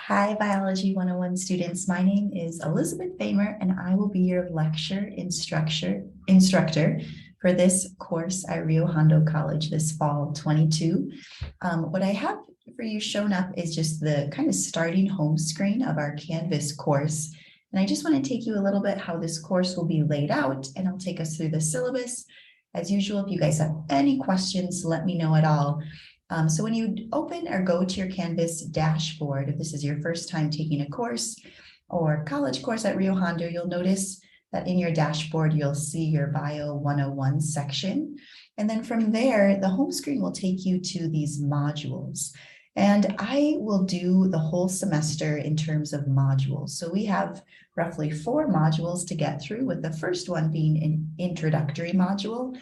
Hi, Biology 101 students. My name is Elizabeth Famer, and I will be your lecture instructor for this course at Rio Hondo College this fall 22. What I have for you shown up is just the kind of starting home screen of our Canvas course. And I just want to take you a little bit how this course will be laid out, and I'll take us through the syllabus. As usual, if you guys have any questions, let me know at all. So when you open or go to your Canvas dashboard, if this is your first time taking a course or college course at Rio Hondo, you'll notice that in your dashboard, you'll see your Bio 101 section. And then from there, the home screen will take you to these modules. And I will do the whole semester in terms of modules. So we have roughly 4 modules to get through, with the first one being an introductory module.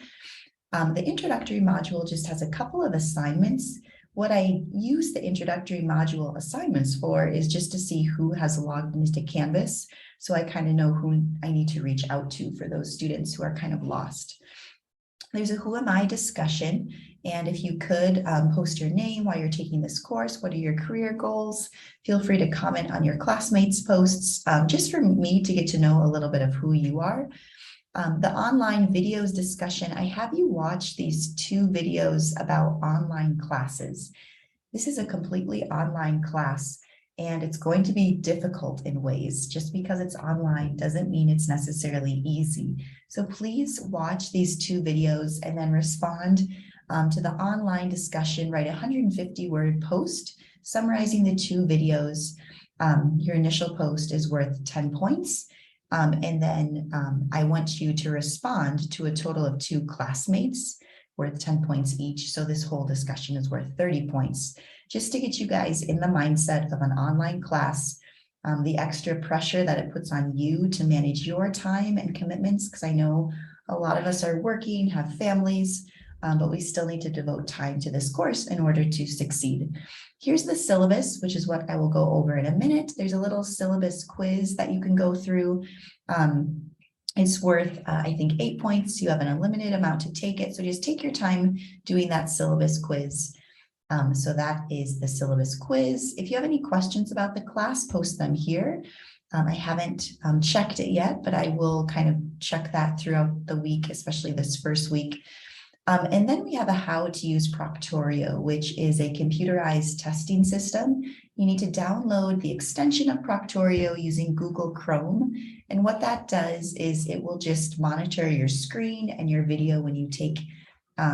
The introductory module just has a couple of assignments. What I use the introductory module assignments for is just to see who has logged into Canvas, so I kind of know who I need to reach out to for those students who are kind of lost. There's a Who Am I discussion, and if you could post your name while you're taking this course, what are your career goals? Feel free to comment on your classmates' posts, just for me to get to know a little bit of who you are. The online videos discussion, I have you watch these 2 videos about online classes. This is a completely online class, and it's going to be difficult in ways. Just because it's online doesn't mean it's necessarily easy. So please watch these 2 videos and then respond to the online discussion. Write a 150-word post summarizing the 2 videos. Your initial post is worth 10 points. And then I want you to respond to a total of 2 classmates worth 10 points each. So this whole discussion is worth 30 points, just to get you guys in the mindset of an online class, the extra pressure that it puts on you to manage your time and commitments, because I know a lot of us are working, have families, but we still need to devote time to this course in order to succeed. Here's the syllabus, which is what I will go over in a minute. There's a little syllabus quiz that you can go through. It's worth, I think, 8 points. You have an unlimited amount to take it. So just take your time doing that syllabus quiz. So that is the syllabus quiz. If you have any questions about the class, post them here. I haven't checked it yet, but I will kind of check that throughout the week, especially this first week. And then we have a how to use Proctorio, which is a computerized testing system. You need to download the extension of Proctorio using Google Chrome. And what that does is it will just monitor your screen and your video when you take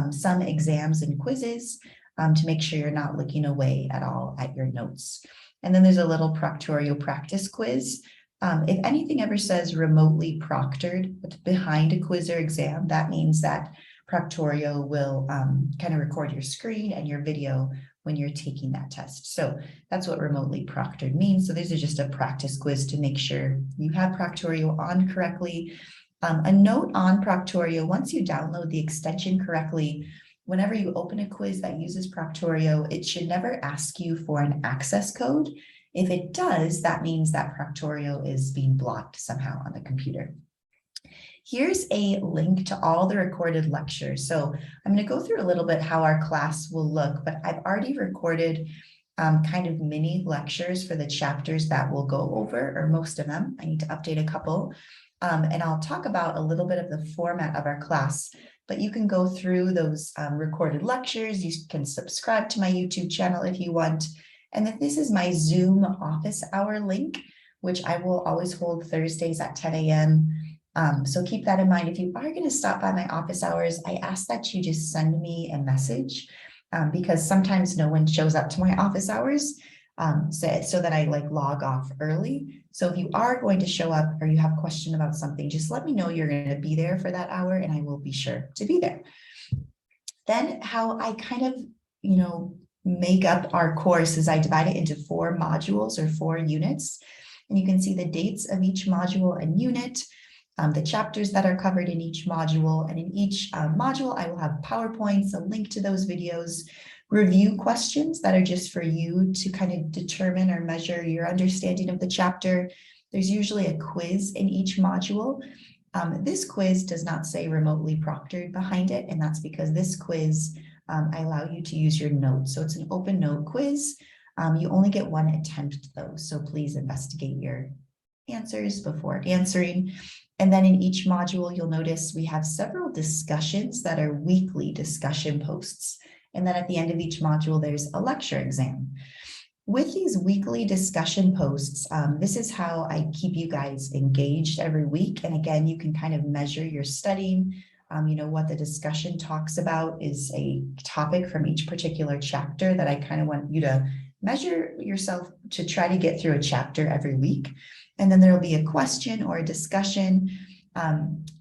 some exams and quizzes to make sure you're not looking away at all at your notes. And then there's a little Proctorio practice quiz. If anything ever says remotely proctored behind a quiz or exam, that means that Proctorio will kind of record your screen and your video when you're taking that test. So that's what remotely proctored means. So these are just a practice quiz to make sure you have Proctorio on correctly. A note on Proctorio: once you download the extension correctly, whenever you open a quiz that uses Proctorio, it should never ask you for an access code. If it does, that means that Proctorio is being blocked somehow on the computer. Here's a link to all the recorded lectures. So I'm going to go through a little bit how our class will look, but I've already recorded kind of mini lectures for the chapters that we'll go over, or most of them. I need to update a couple. And I'll talk about a little bit of the format of our class, but you can go through those recorded lectures. You can subscribe to my YouTube channel if you want. And then this is my Zoom office hour link, which I will always hold Thursdays at 10 a.m. So keep that in mind. If you are going to stop by my office hours, I ask that you just send me a message because sometimes no one shows up to my office hours so that I log off early. So if you are going to show up or you have a question about something, just let me know you're going to be there for that hour and I will be sure to be there. Then how I kind of, make up our course is I divide it into 4 modules or 4 units. And you can see the dates of each module and unit, the chapters that are covered in each module, and in each module I will have PowerPoints, a link to those videos, review questions that are just for you to kind of determine or measure your understanding of the chapter. There's usually a quiz in each module. This quiz does not say remotely proctored behind it, and that's because this quiz I allow you to use your notes. So it's an open note quiz. You only get one attempt though, so please investigate your answers before answering. And then in each module, you'll notice we have several discussions that are weekly discussion posts. And then at the end of each module, there's a lecture exam. With these weekly discussion posts, this is how I keep you guys engaged every week. And again, you can kind of measure your studying. What the discussion talks about is a topic from each particular chapter that I kind of want you to measure yourself to try to get through a chapter every week. And then there'll be a question or a discussion.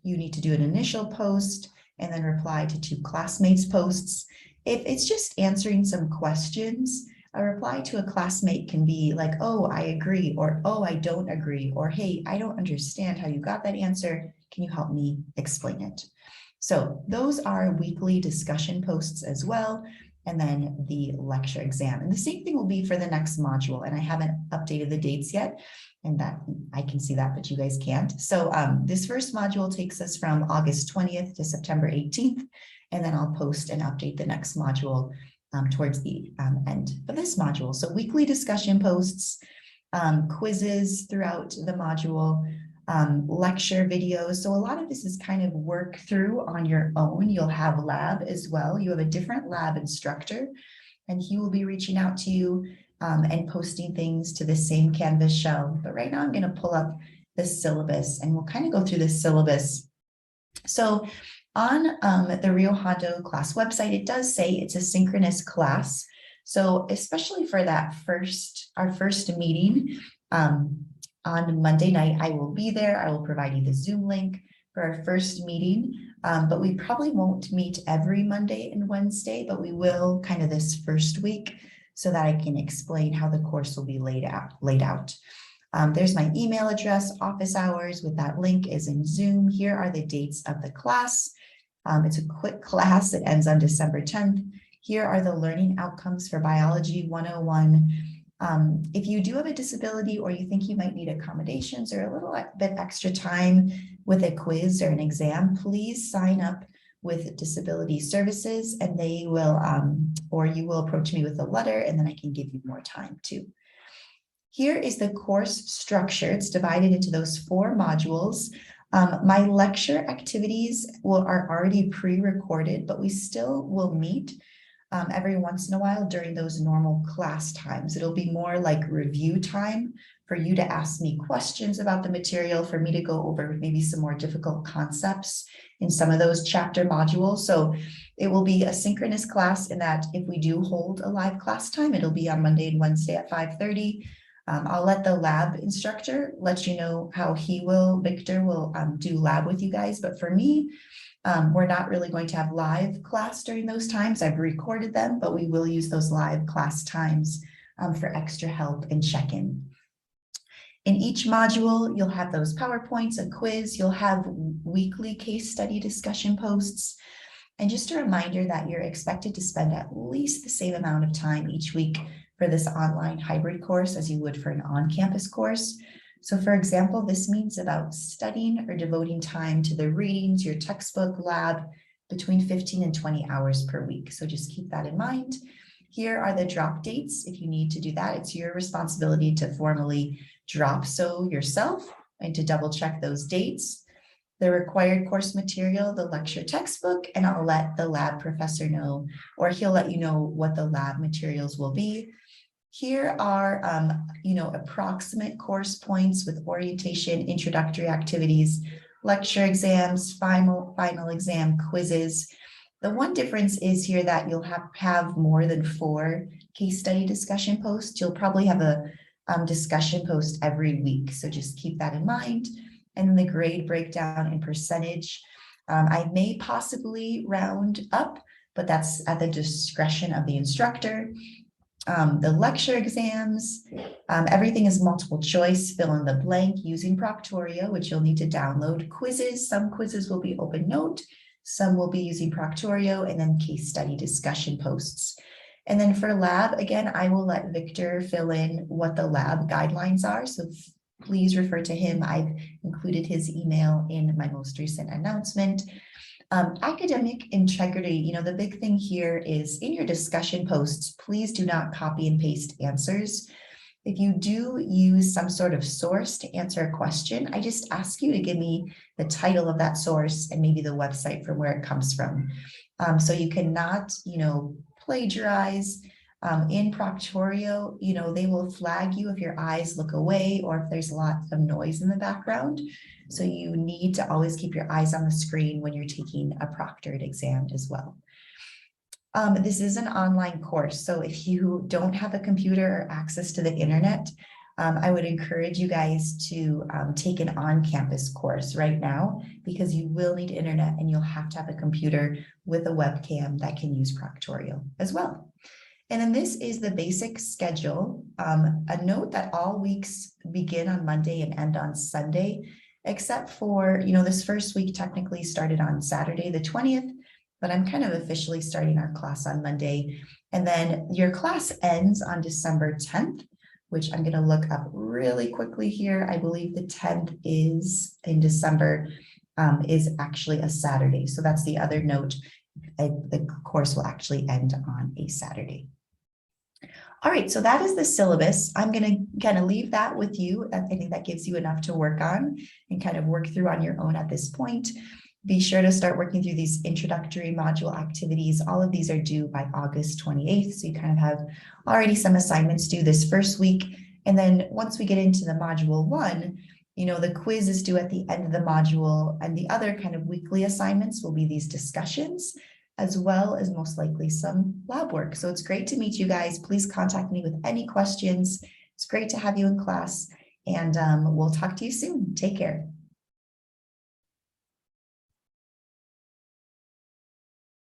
You need to do an initial post and then reply to 2 classmates' posts. If it's just answering some questions, a reply to a classmate can be like, oh, I agree, or oh, I don't agree, or hey, I don't understand how you got that answer. Can you help me explain it? So those are weekly discussion posts as well. And then the lecture exam. And the same thing will be for the next module. And I haven't updated the dates yet. And that I can see that, but you guys can't. So this first module takes us from August 20th to September 18th. And then I'll post and update the next module towards the end of this module. So weekly discussion posts, quizzes throughout the module, lecture videos. So a lot of this is kind of work through on your own. You'll have lab as well. You have a different lab instructor, and he will be reaching out to you and posting things to the same Canvas shell. But right now I'm going to pull up the syllabus and we'll kind of go through the syllabus. So on the Rio Hondo class website, it does say it's a synchronous class. So especially for that our first meeting on Monday night, I will be there. I will provide you the Zoom link for our first meeting, but we probably won't meet every Monday and Wednesday, but we will kind of this first week so that I can explain how the course will be laid out. There's my email address, office hours with that link is in Zoom. Here are the dates of the class. It's a quick class. It ends on December 10th. Here are the learning outcomes for Biology 101. If you do have a disability or you think you might need accommodations or a little bit extra time with a quiz or an exam, please sign up with Disability Services and they will, or you will approach me with a letter and then I can give you more time too. Here is the course structure. It's divided into those 4 modules. My lecture activities are already pre-recorded, but we still will meet every once in a while during those normal class times. It'll be more like review time for you to ask me questions about the material, for me to go over maybe some more difficult concepts in some of those chapter modules. So it will be a synchronous class in that if we do hold a live class time, it'll be on Monday and Wednesday at 5:30. I'll let the lab instructor let you know how Victor will do lab with you guys. But for me, we're not really going to have live class during those times. I've recorded them, but we will use those live class times for extra help and check-in. In each module, you'll have those PowerPoints, a quiz, you'll have weekly case study discussion posts. And just a reminder that you're expected to spend at least the same amount of time each week for this online hybrid course as you would for an on-campus course. So for example, this means about studying or devoting time to the readings, your textbook, lab, between 15 and 20 hours per week. So just keep that in mind. Here are the drop dates. If you need to do that, it's your responsibility to formally drop so yourself and to double check those dates. The required course material, the lecture textbook, and I'll let the lab professor know, or he'll let you know what the lab materials will be. Here are, approximate course points with orientation, introductory activities, lecture exams, final exam, quizzes. The one difference is here that you'll have more than 4 case study discussion posts. You'll probably have a discussion post every week. So just keep that in mind. And then the grade breakdown and percentage. I may possibly round up, but that's at the discretion of the instructor. The lecture exams, everything is multiple choice, fill in the blank using Proctorio, which you'll need to download. Quizzes, some quizzes will be open note, some will be using Proctorio, and then case study discussion posts. And then for lab, again, I will let Victor fill in what the lab guidelines are. So please refer to him. I've included his email in my most recent announcement. Academic integrity, the big thing here is in your discussion posts, please do not copy and paste answers. If you do use some sort of source to answer a question, I just ask you to give me the title of that source and maybe the website from where it comes from. So you cannot, plagiarize. In Proctorio, they will flag you if your eyes look away or if there's lots of noise in the background. So you need to always keep your eyes on the screen when you're taking a proctored exam as well. This is an online course, so if you don't have a computer or access to the internet, I would encourage you guys to take an on-campus course right now, because you will need internet and you'll have to have a computer with a webcam that can use Proctorio as well. And then this is the basic schedule. A note that all weeks begin on Monday and end on Sunday, except for, this first week technically started on Saturday, the 20th, but I'm kind of officially starting our class on Monday. And then your class ends on December 10th, which I'm going to look up really quickly here. I believe the 10th is in December, is actually a Saturday. So that's the other note. The course will actually end on a Saturday. All right, so that is the syllabus. I'm going to kind of leave that with you. I think that gives you enough to work on and kind of work through on your own at this point. Be sure to start working through these introductory module activities. All of these are due by August 28th. So you kind of have already some assignments due this first week. And then once we get into the module 1, the quiz is due at the end of the module, and the other kind of weekly assignments will be these discussions, as well as most likely some lab work. So it's great to meet you guys. Please contact me with any questions. It's great to have you in class, and we'll talk to you soon. Take care.